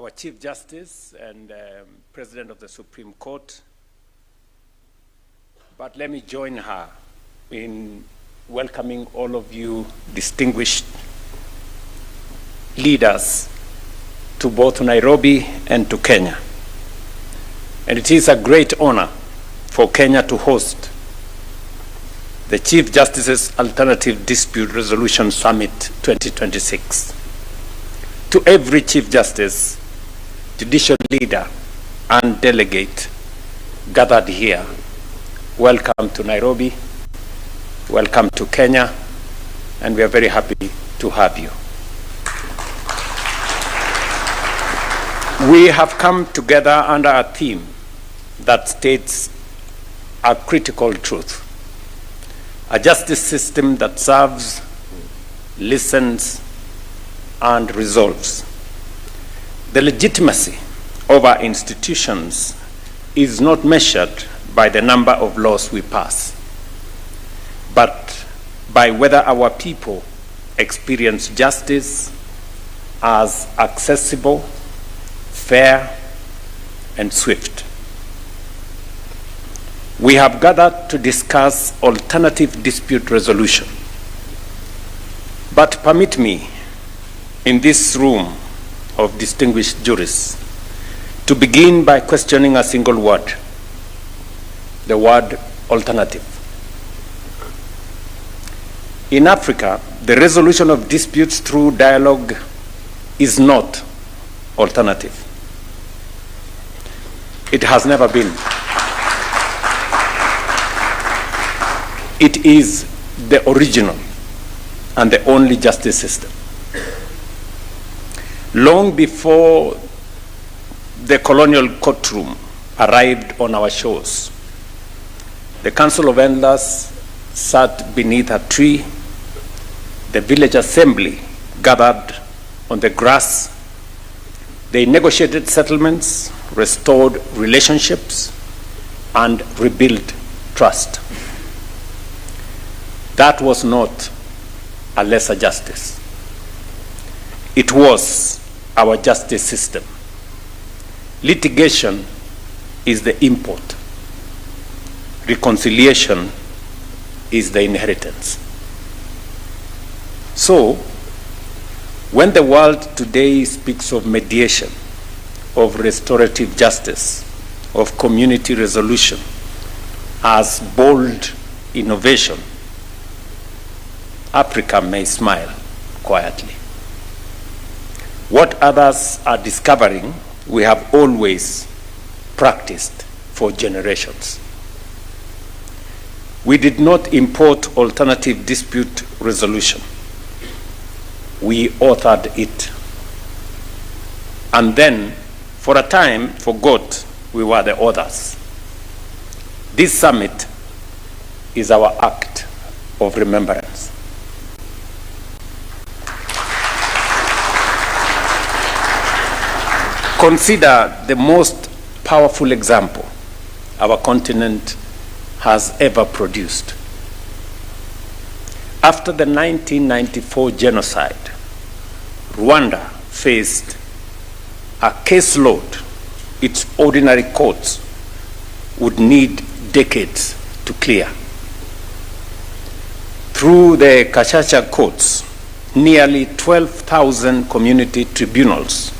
our Chief Justice and President of the Supreme Court. But let me join her in welcoming all of you distinguished leaders to both Nairobi and to Kenya. And it is a great honor for Kenya to host the Chief Justice's Alternative Dispute Resolution Summit 2026. To every Chief Justice, judicial leader, and delegate gathered here, welcome to Nairobi, welcome to Kenya, and we are very happy to have you. We have come together under a theme that states a critical truth: a justice system that serves, listens, and resolves. The legitimacy of our institutions is not measured by the number of laws we pass, but by whether our people experience justice as accessible, fair, and swift. We have gathered to discuss alternative dispute resolution. But permit me, in this room of distinguished jurists, to begin by questioning a single word: the word alternative. In Africa, the resolution of disputes through dialogue is not alternative. It has never been. It is the original and the only justice system. Long before the colonial courtroom arrived on our shores, the Council of Elders sat beneath a tree, the village assembly gathered on the grass. They negotiated settlements, restored relationships, and rebuilt trust. That was not a lesser justice. It was our justice system. Litigation is the import. Reconciliation is the inheritance. So, when the world today speaks of mediation, of restorative justice, of community resolution as bold innovation, Africa may smile quietly. What others are discovering, we have always practiced for generations. We did not import alternative dispute resolution. We authored it. And then, for a time, forgot we were the authors. This summit is our act of remembrance. Consider the most powerful example our continent has ever produced. After the 1994 genocide, Rwanda faced a caseload its ordinary courts would need decades to clear. Through the Kashasha courts, nearly 12,000 community tribunals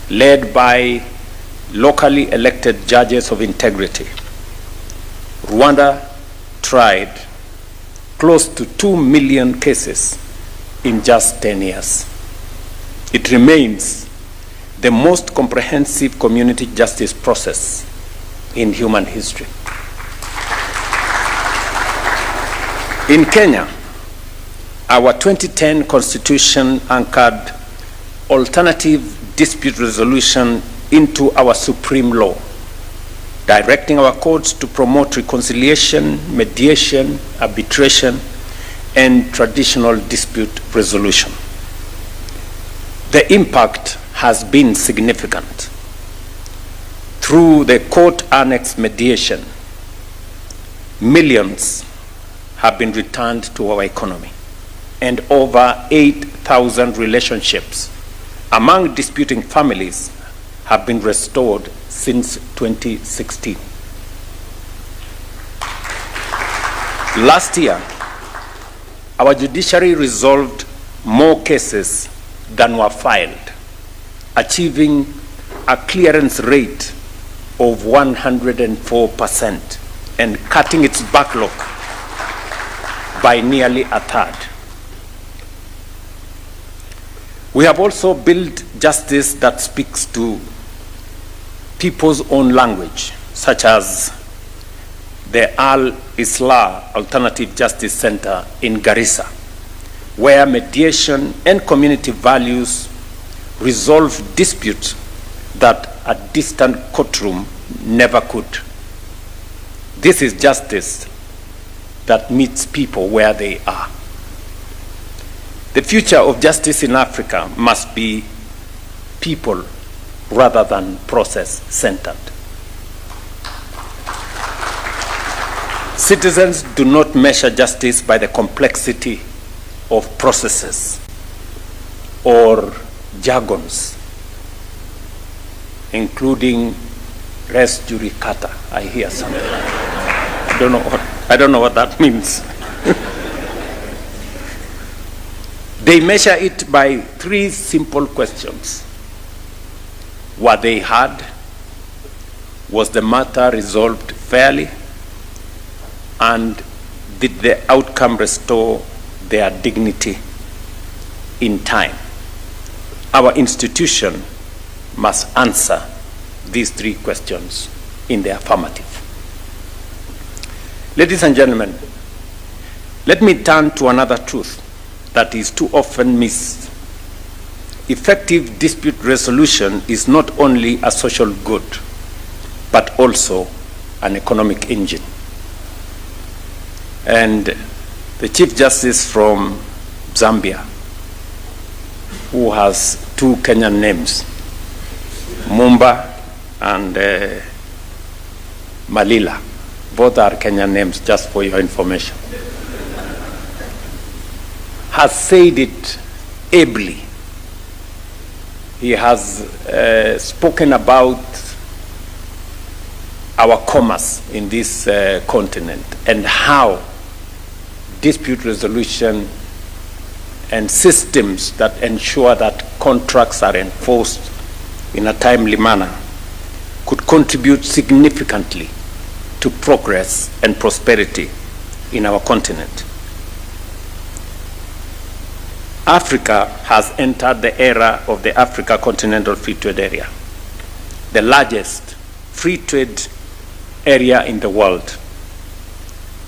led by locally elected judges of integrity, Rwanda tried close to 2 million cases in just 10 years. It remains the most comprehensive community justice process in human history. In Kenya, our 2010 constitution anchored alternative dispute resolution into our supreme law, directing our courts to promote reconciliation, mediation, arbitration, and traditional dispute resolution. The impact has been significant. Through the court annex mediation, millions have been returned to our economy, and over 8,000 relationships among disputing families have been restored since 2016. Last year, our judiciary resolved more cases than were filed, achieving a clearance rate of 104% and cutting its backlog by nearly a third. We have also built justice that speaks to people's own language, such as the Al-Islah Alternative Justice Center in Garissa, where mediation and community values resolve disputes that a distant courtroom never could. This is justice that meets people where they are. The future of justice in Africa must be people rather than process-centered. Citizens do not measure justice by the complexity of processes or jargons, including res judicata. I hear something. I don't know what that means. They measure it by three simple questions. Were they heard? Was the matter resolved fairly? And did the outcome restore their dignity in time? Our institution must answer these three questions in the affirmative. Ladies and gentlemen, let me turn to another truth that is too often missed. Effective dispute resolution is not only a social good, but also an economic engine. And the Chief Justice from Zambia, who has two Kenyan names, Mumba and Malila. Both are Kenyan names, just for your information. Has said it ably. He has spoken about our commerce in this continent and how dispute resolution and systems that ensure that contracts are enforced in a timely manner could contribute significantly to progress and prosperity in our continent. Africa has entered the era of the Africa Continental Free Trade Area, the largest free trade area in the world.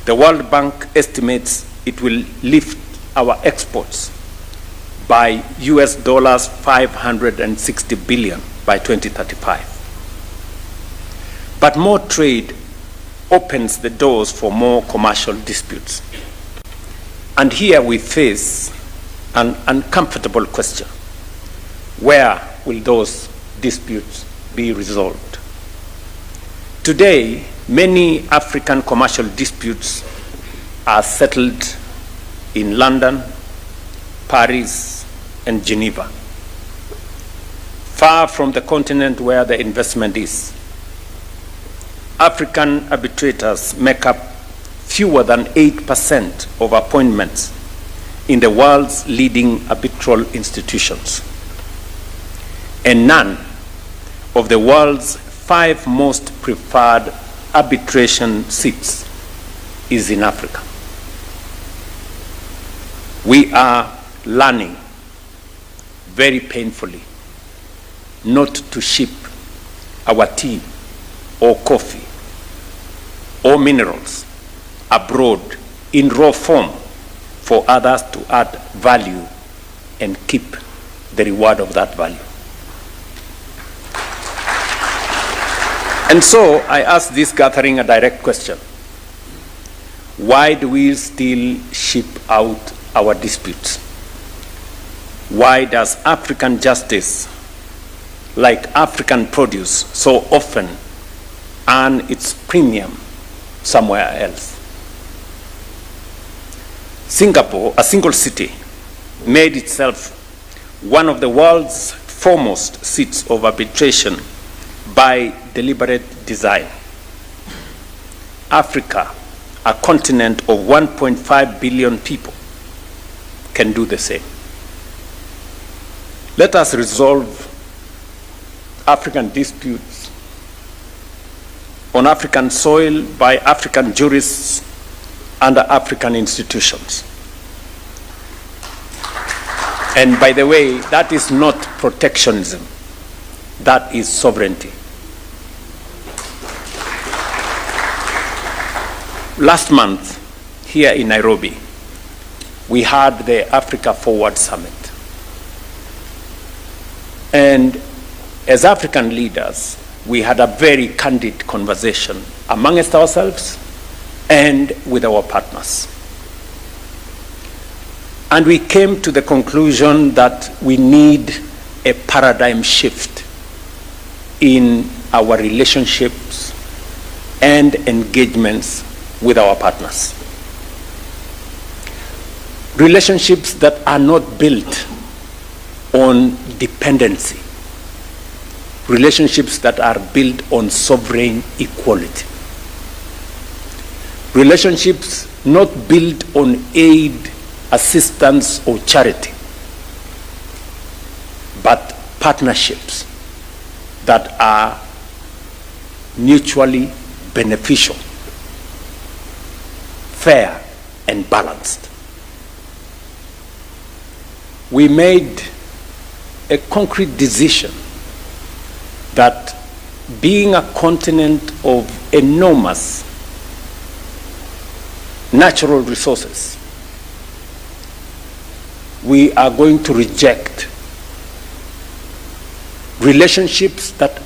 The World Bank estimates it will lift our exports by US dollars 560 billion by 2035. But more trade opens the doors for more commercial disputes. And here we face an uncomfortable question. Where will those disputes be resolved? Today, many African commercial disputes are settled in London, Paris, and Geneva, far from the continent where the investment is. African arbitrators make up fewer than 8% of appointments in the world's leading arbitral institutions. And none of the world's 5 most preferred arbitration seats is in Africa. We are learning very painfully not to ship our tea or coffee or minerals abroad in raw form for others to add value and keep the reward of that value. And so I ask this gathering a direct question. Why do we still ship out our disputes? Why does African justice, like African produce, so often earn its premium somewhere else? Singapore, a single city, made itself one of the world's foremost seats of arbitration by deliberate design. Africa, a continent of 1.5 billion people, can do the same. Let us resolve African disputes on African soil by African jurists under African institutions. And by the way, that is not protectionism, that is sovereignty. Last month, here in Nairobi, we had the Africa Forward Summit. And as African leaders, we had a very candid conversation amongst ourselves and with our partners. And we came to the conclusion that we need a paradigm shift in our relationships and engagements with our partners. Relationships that are not built on dependency. Relationships that are built on sovereign equality. Relationships not built on aid, assistance, or charity, but partnerships that are mutually beneficial, fair, and balanced. We made a concrete decision that being a continent of enormous natural resources, we are going to reject relationships that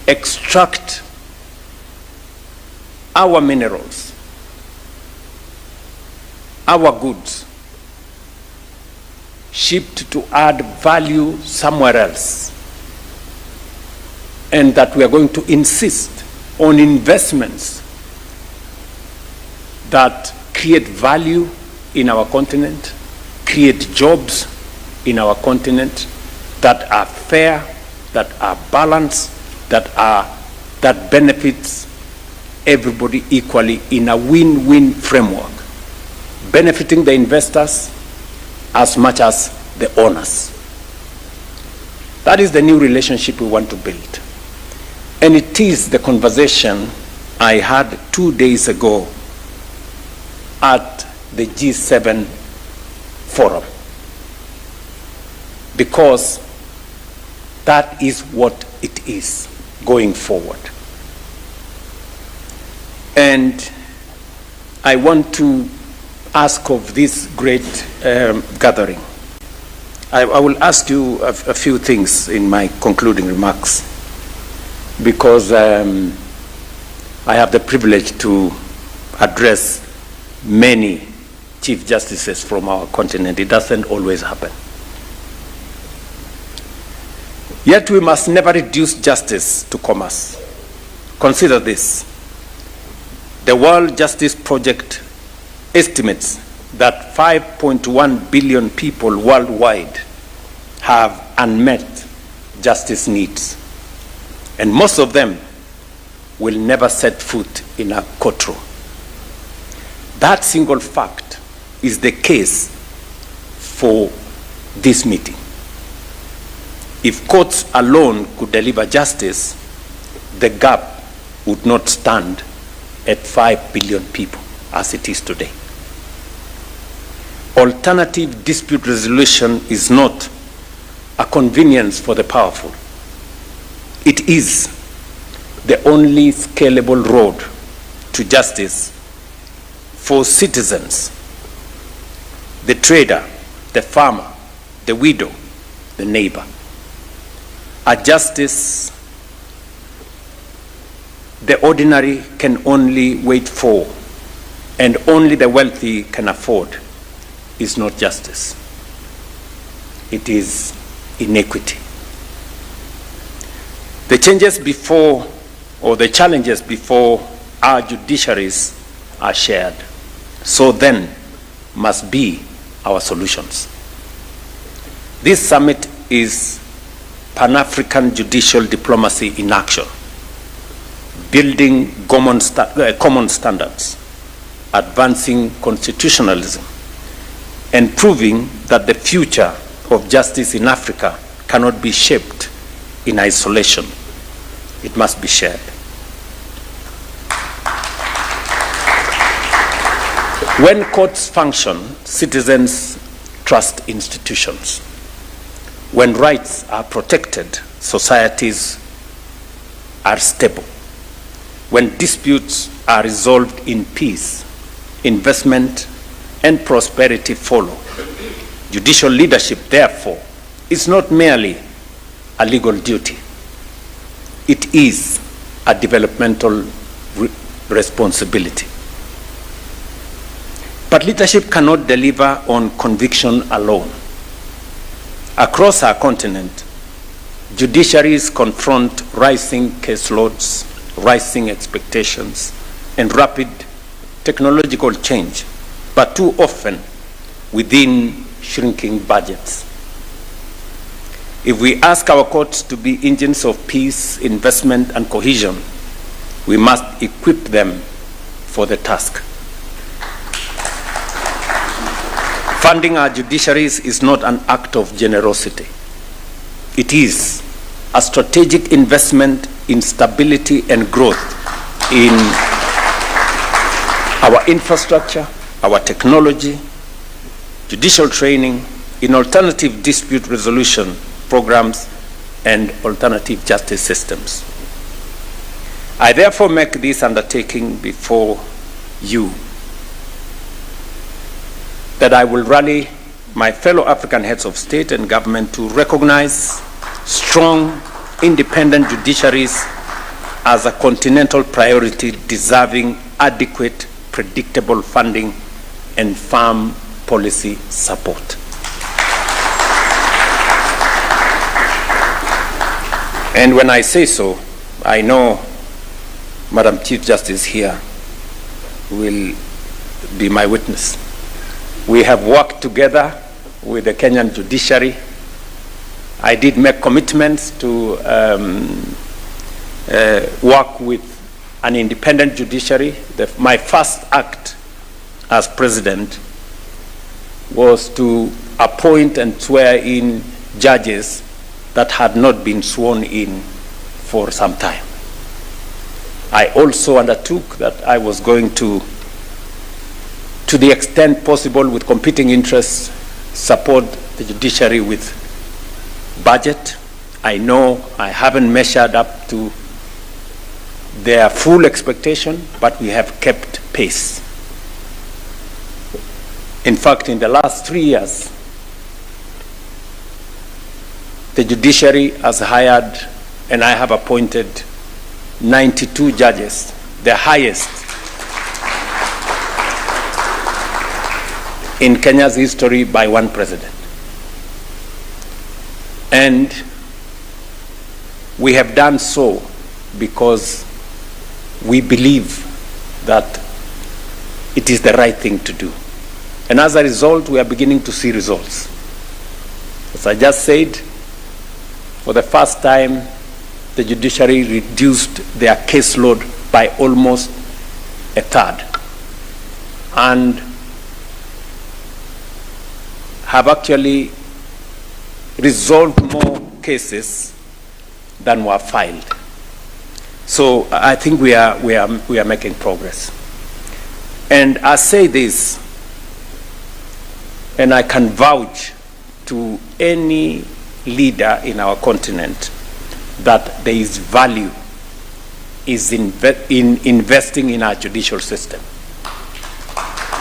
extract our minerals, our goods, shipped to add value somewhere else, and that we are going to insist on investments that create value in our continent, create jobs in our continent that are fair, that are balanced, that benefits everybody equally in a win-win framework, benefiting the investors as much as the owners. That is the new relationship we want to build. And it is the conversation I had 2 days ago at the G7 forum, because that is what it is going forward. And I want to ask of this great gathering. I will ask you a few things in my concluding remarks, because I have the privilege to address many Chief Justices from our continent. It doesn't always happen. Yet we must never reduce justice to commerce. Consider this. The World Justice Project estimates that 5.1 billion people worldwide have unmet justice needs, and most of them will never set foot in a courtroom. That single fact is the case for this meeting. If courts alone could deliver justice, the gap would not stand at 5 billion people as it is today. Alternative dispute resolution is not a convenience for the powerful. It is the only scalable road to justice for citizens, the trader, the farmer, the widow, the neighbor. A justice the ordinary can only wait for, and only the wealthy can afford, is not justice. It is inequity. The changes before, or the challenges before our judiciaries are shared. So then must be our solutions. This summit is Pan-African judicial diplomacy in action, building common standards, advancing constitutionalism, and proving that the future of justice in Africa cannot be shaped in isolation. It must be shared. When courts function, citizens trust institutions. When rights are protected, societies are stable. When disputes are resolved in peace, investment and prosperity follow. Judicial leadership, therefore, is not merely a legal duty. It is a developmental responsibility. But leadership cannot deliver on conviction alone. Across our continent, judiciaries confront rising caseloads, rising expectations, and rapid technological change, but too often within shrinking budgets. If we ask our courts to be engines of peace, investment, and cohesion, we must equip them for the task. Funding our judiciaries is not an act of generosity. It is a strategic investment in stability and growth in our infrastructure, our technology, judicial training, in alternative dispute resolution programs, and alternative justice systems. I therefore make this undertaking before you, that I will rally my fellow African heads of state and government to recognize strong, independent judiciaries as a continental priority deserving adequate, predictable funding and firm policy support. And when I say so, I know Madam Chief Justice here will be my witness. We have worked together with the Kenyan judiciary. I did make commitments to work with an independent judiciary. My first act as president was to appoint and swear in judges that had not been sworn in for some time. I also undertook that I was going to the extent possible with competing interests, support the judiciary with budget. I know I haven't measured up to their full expectation, but we have kept pace. In fact, in the last 3 years, the judiciary has hired, and I have appointed 92 judges, the highest in Kenya's history by one president. And we have done so because we believe that it is the right thing to do. And as a result, we are beginning to see results. As I just said, for the first time, the judiciary reduced their caseload by almost a third, and have actually resolved more cases than were filed. So I think we are making progress. And I say this, and I can vouch to any leader in our continent that there is value in investing in our judicial system.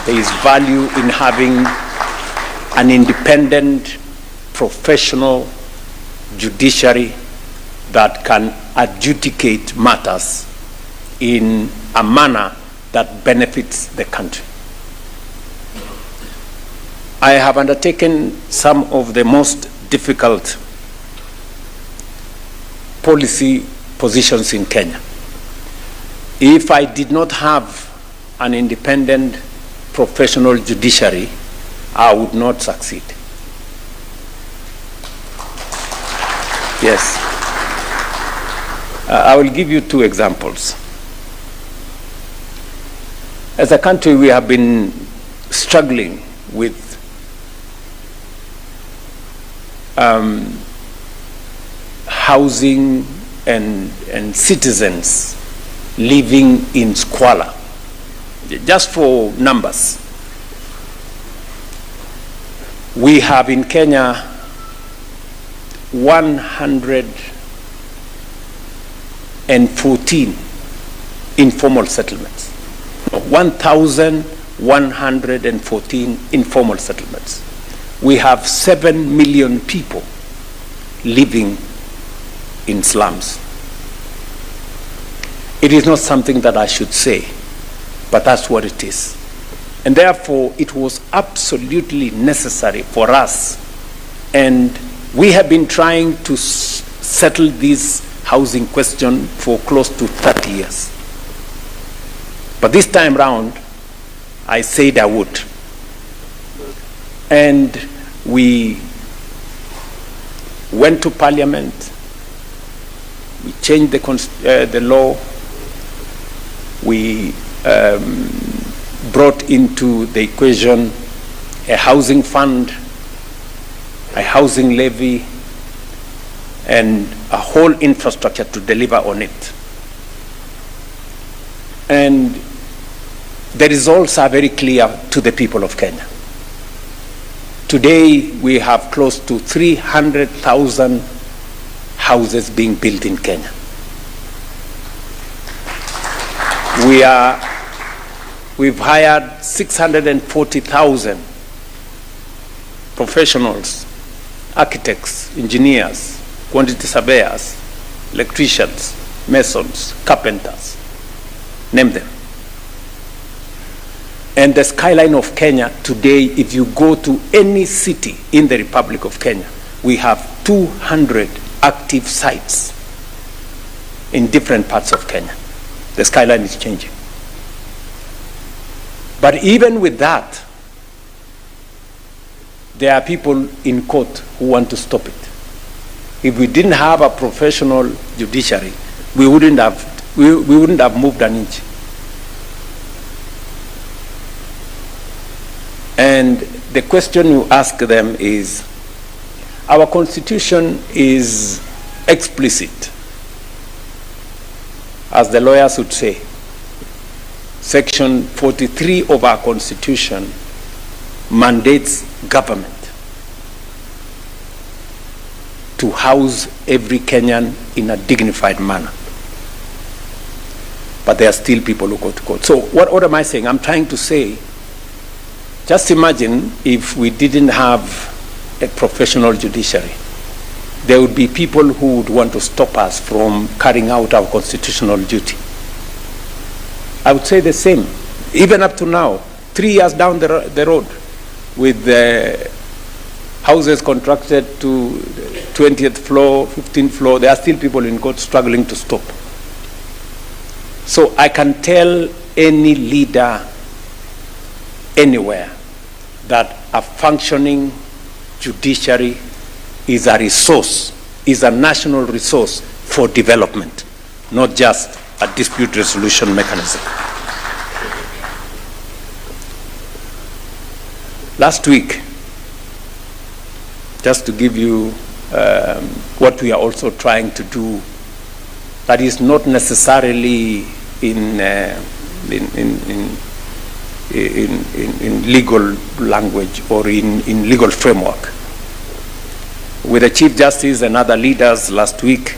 There is value in having an independent, professional judiciary that can adjudicate matters in a manner that benefits the country. I have undertaken some of the most difficult policy positions in Kenya. If I did not have an independent, professional judiciary, I would not succeed. Yes. I will give you two examples. As a country, we have been struggling with housing and citizens living in squalor. Just for numbers, we have in Kenya 114 informal settlements. 1,114 informal settlements. We have 7 million people living in slums. It is not something that I should say, but that's what it is. And therefore, it was absolutely necessary for us, and we have been trying to settle this housing question for close to 30 years. But this time round, I said I would. And we went to Parliament, we changed the law, we brought into the equation a housing fund, a housing levy, and a whole infrastructure to deliver on it. And the results are very clear to the people of Kenya. Today, we have close to 300,000 houses being built in Kenya. We've hired 640,000 professionals, architects, engineers, quantity surveyors, electricians, masons, carpenters, name them. And the skyline of Kenya today, if you go to any city in the Republic of Kenya, we have 200 active sites in different parts of Kenya. The skyline is changing. But even with that, there are people in court who want to stop it. If we didn't have a professional judiciary, we wouldn't have moved an inch. And the question you ask them is, our constitution is explicit, as the lawyers would say. Section 43 of our constitution mandates government to house every Kenyan in a dignified manner. But there are still people who go to court. So what am I saying? I'm trying to say, just imagine if we didn't have a professional judiciary. There would be people who would want to stop us from carrying out our constitutional duty. I would say the same. Even up to now, 3 years down the road, with the houses contracted to 20th floor, 15th floor, there are still people in court struggling to stop. So I can tell any leader anywhere that a functioning judiciary is a resource, is a national resource for development, not just a dispute resolution mechanism. Last week, just to give you what we are also trying to do, that is not necessarily in legal language or in legal framework. With the Chief Justice and other leaders last week,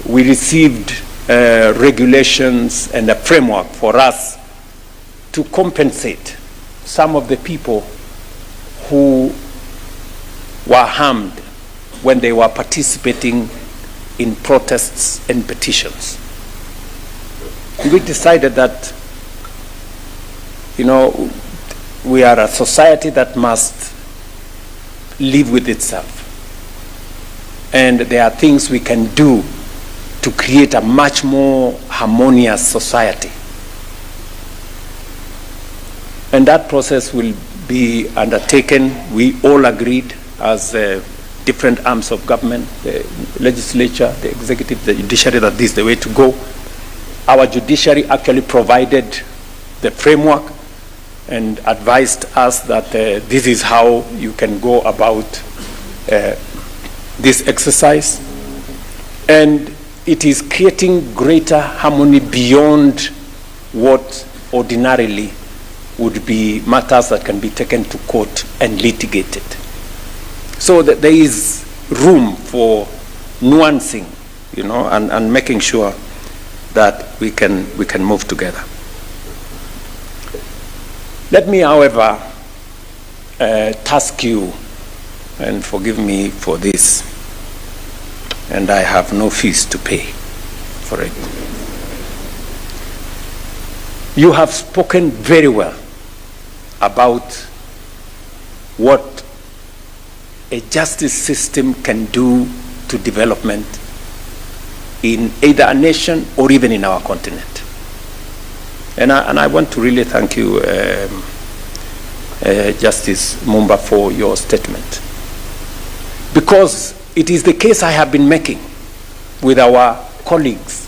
we received regulations and a framework for us to compensate some of the people who were harmed when they were participating in protests and petitions. We decided that, we are a society that must live with itself. And there are things we can do to create a much more harmonious society. And that process will be undertaken. We all agreed as different arms of government, the legislature, the executive, the judiciary, that this is the way to go. Our judiciary actually provided the framework and advised us that this is how you can go about this exercise. And it is creating greater harmony beyond what ordinarily would be matters that can be taken to court and litigated. So that there is room for nuancing, and making sure that we can move together. Let me, however, task you, and forgive me for this, and I have no fees to pay for it. You have spoken very well about what a justice system can do to development in either a nation or even in our continent. And I want to really thank you, Justice Mumba, for your statement. Because it is the case I have been making with our colleagues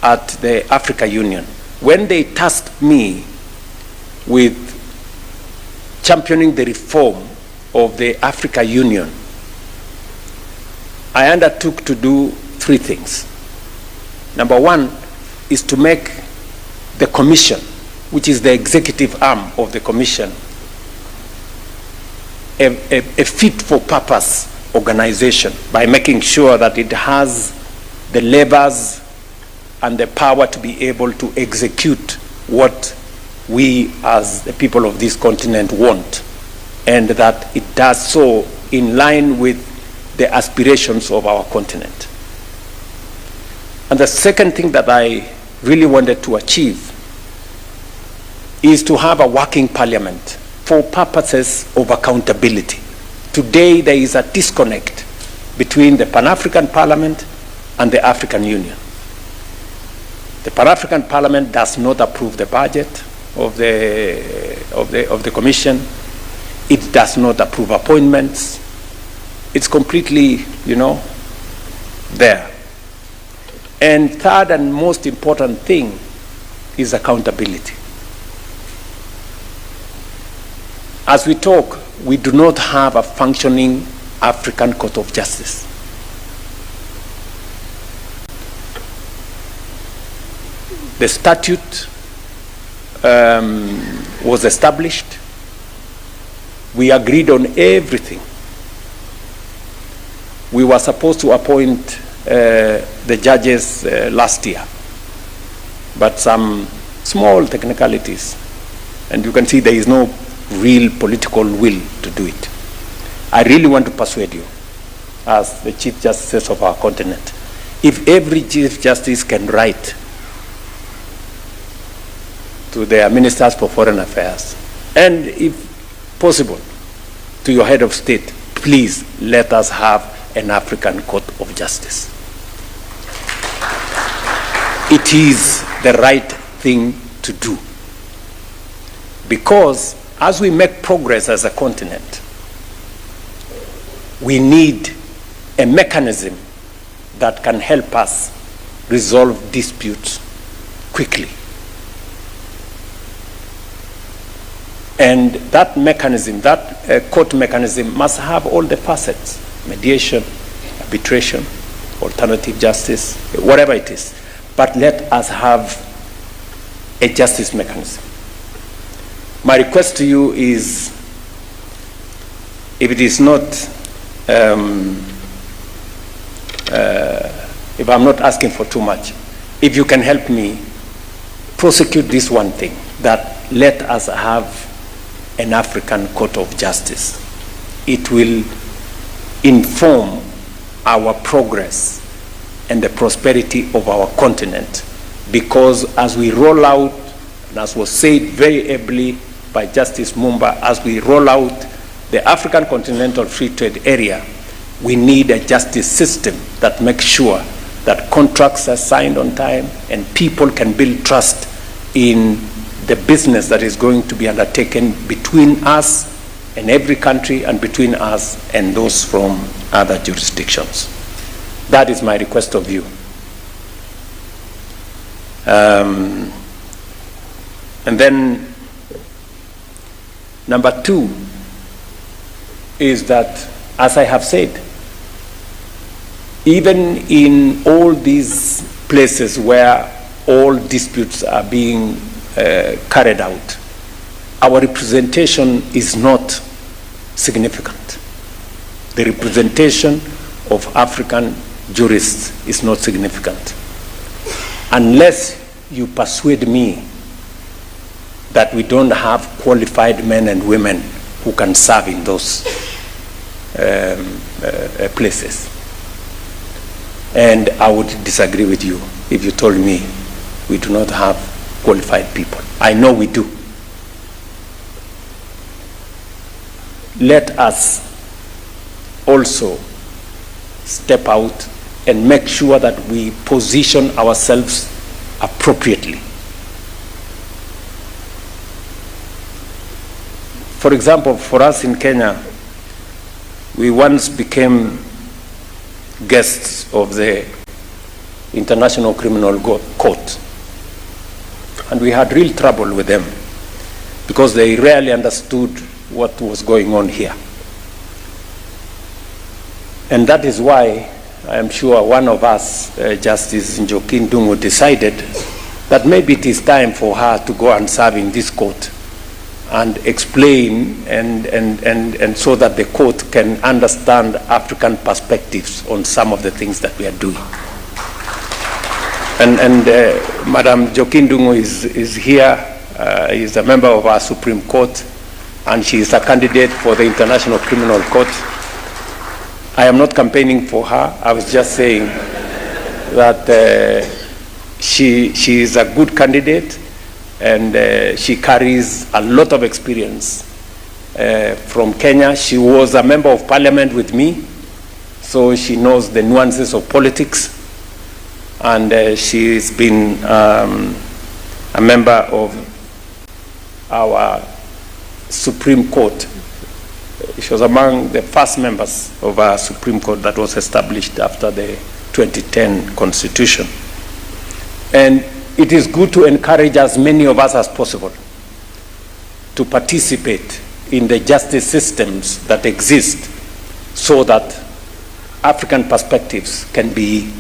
at the Africa Union. When they tasked me with championing the reform of the Africa Union, I undertook to do 3 things. Number 1 is to make the Commission, which is the executive arm of the Commission, a fit-for-purpose organization by making sure that it has the levers and the power to be able to execute what we as the people of this continent want, and that it does so in line with the aspirations of our continent. And the second thing that I really wanted to achieve is to have a working parliament for purposes of accountability. Today there is a disconnect between the Pan-African Parliament and the African Union. The Pan-African Parliament does not approve the budget of the Commission. It does not approve appointments. It's completely, there. And third and most important thing is accountability. As we talk, we do not have a functioning African Court of Justice. The statute was established. We agreed on everything. We were supposed to appoint the judges last year, but some small technicalities, and you can see there is no real political will to do it. I really want to persuade you, as the Chief Justices of our continent, if every Chief Justice can write to their Ministers for Foreign Affairs, and if possible, to your head of state, please let us have an African Court of Justice. It is the right thing to do. Because as we make progress as a continent, we need a mechanism that can help us resolve disputes quickly. And that mechanism, that court mechanism, must have all the facets: mediation, arbitration, alternative justice, whatever it is. But let us have a justice mechanism. My request to you is, if it is not, if I'm not asking for too much, if you can help me prosecute this one thing, that let us have an African Court of Justice. It will inform our progress and the prosperity of our continent, because as we roll out, and as was said very ably by Justice Mumba, as we roll out the African Continental Free Trade Area, we need a justice system that makes sure that contracts are signed on time and people can build trust in the business that is going to be undertaken between us in every country and between us and those from other jurisdictions. That is my request of you. And then number two is that, as I have said, even in all these places where all disputes are being carried out, our representation is not significant. The representation of African jurists is not significant. Unless you persuade me that we don't have qualified men and women who can serve in those places. And I would disagree with you if you told me we do not have qualified people. I know we do. Let us also step out and make sure that we position ourselves appropriately. For example, for us in Kenya, we once became guests of the International Criminal Court, and we had real trouble with them because they rarely understood what was going on here. And that is why I am sure one of us, Justice Njoki Ndung'u, decided that maybe it is time for her to go and serve in this court and explain and so that the court can understand African perspectives on some of the things that we are doing. And Madam Njoki Ndung'u is here, is a member of our Supreme Court, and she is a candidate for the International Criminal Court. I am not campaigning for her. I was just saying that she is a good candidate, and she carries a lot of experience from Kenya. She was a member of parliament with me, so she knows the nuances of politics, and she's been a member of our Supreme Court. She was among the first members of our Supreme Court that was established after the 2010 Constitution. And it is good to encourage as many of us as possible to participate in the justice systems that exist so that African perspectives can be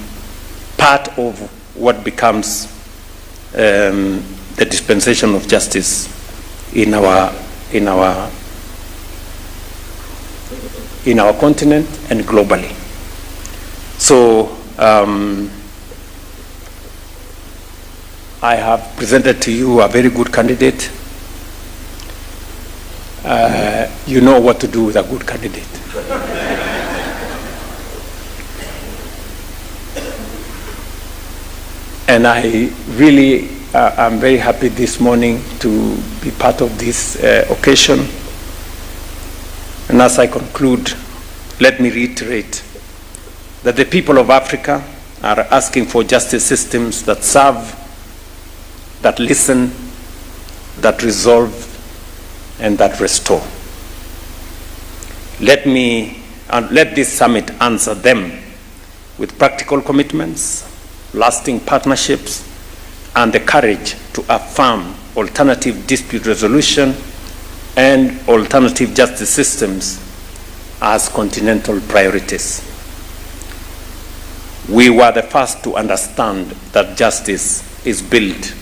part of what becomes the dispensation of justice in our continent and globally. So I have presented to you a very good candidate. You know what to do with a good candidate. And I really am very happy this morning to be part of this occasion. And as I conclude, let me reiterate that the people of Africa are asking for justice systems that serve, that listen, that resolve, and that restore. Let this summit answer them with practical commitments, lasting partnerships, and the courage to affirm alternative dispute resolution and alternative justice systems as continental priorities. We were the first to understand that justice is built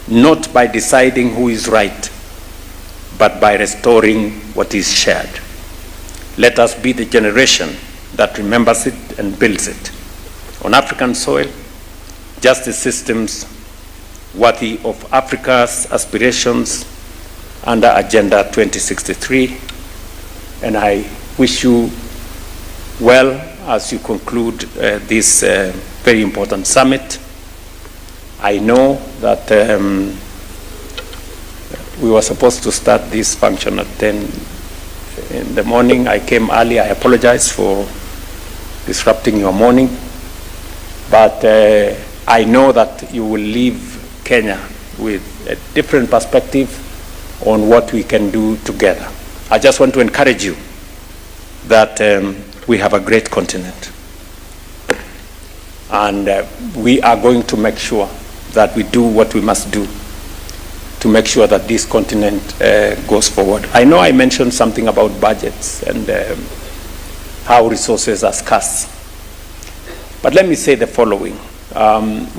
not by deciding who is right, but by restoring what is shared. Let us be the generation that remembers it and builds it. On African soil, justice systems worthy of Africa's aspirations under Agenda 2063. And I wish you well as you conclude this very important summit. I know that we were supposed to start this function at 10 in the morning. I came early. I apologize for disrupting your morning. But I know that you will leave Kenya with a different perspective on what we can do together. I just want to encourage you that we have a great continent. And we are going to make sure that we do what we must do to make sure that this continent goes forward. I know I mentioned something about budgets and how resources are scarce. But let me say the following.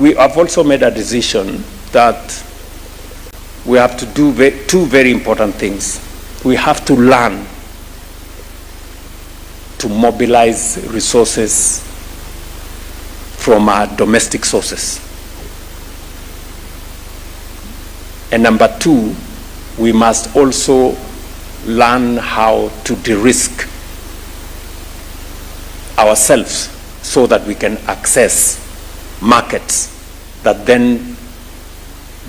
We have also made a decision that we have to do two very important things. We have to learn to mobilize resources from our domestic sources. And number two, we must also learn how to de-risk ourselves so that we can access markets that then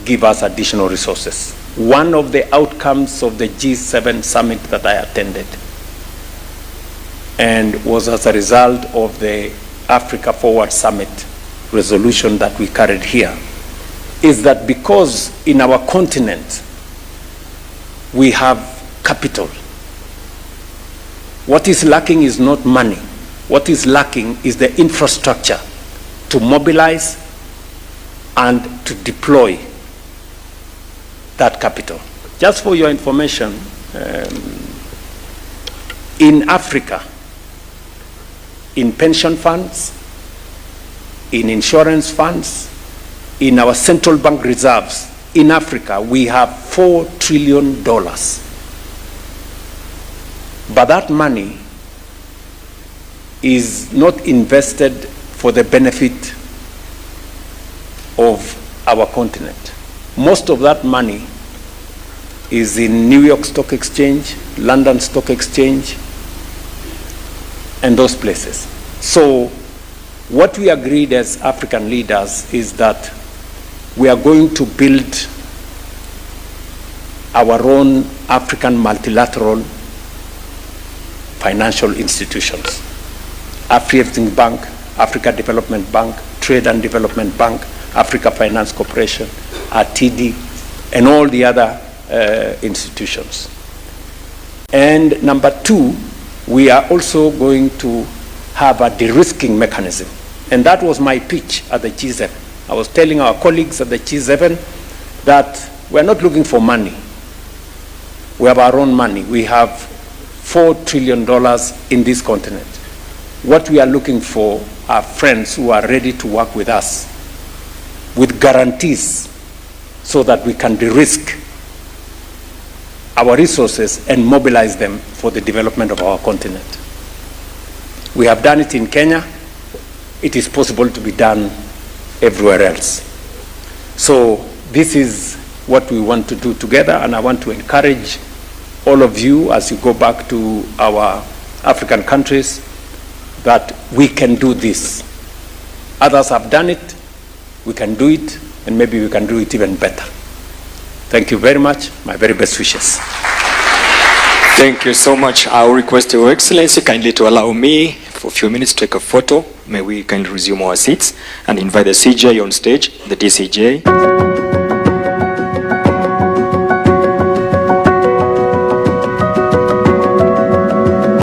give us additional resources. One of the outcomes of the G7 summit that I attended, and was as a result of the Africa Forward Summit resolution that we carried here, is that because in our continent we have capital, what is lacking is not money. What is lacking is the infrastructure to mobilize and to deploy that capital. Just for your information, in Africa, in pension funds, in insurance funds, in our central bank reserves, in Africa, we have $4 trillion. But that money is not invested for the benefit of our continent. Most of that money is in New York Stock Exchange, London Stock Exchange, and those places. So what we agreed as African leaders is that we are going to build our own African multilateral financial institutions. Afrexim Bank, Africa Development Bank, Trade and Development Bank, Africa Finance Corporation, RTD, and all the other institutions. And number two, we are also going to have a de-risking mechanism. And that was my pitch at the G7. I was telling our colleagues at the G7 that we're not looking for money. We have our own money. We have $4 trillion in this continent. What we are looking for are friends who are ready to work with us with guarantees so that we can de-risk our resources and mobilize them for the development of our continent. We have done it in Kenya. It is possible to be done everywhere else. So this is what we want to do together, and I want to encourage all of you as you go back to our African countries that we can do this. Others have done it, we can do it, and maybe we can do it even better. Thank you very much. My very best wishes. Thank you so much. I'll request Your Excellency kindly to allow me for a few minutes to take a photo. May we kindly resume our seats and invite the CJ on stage, the DCJ.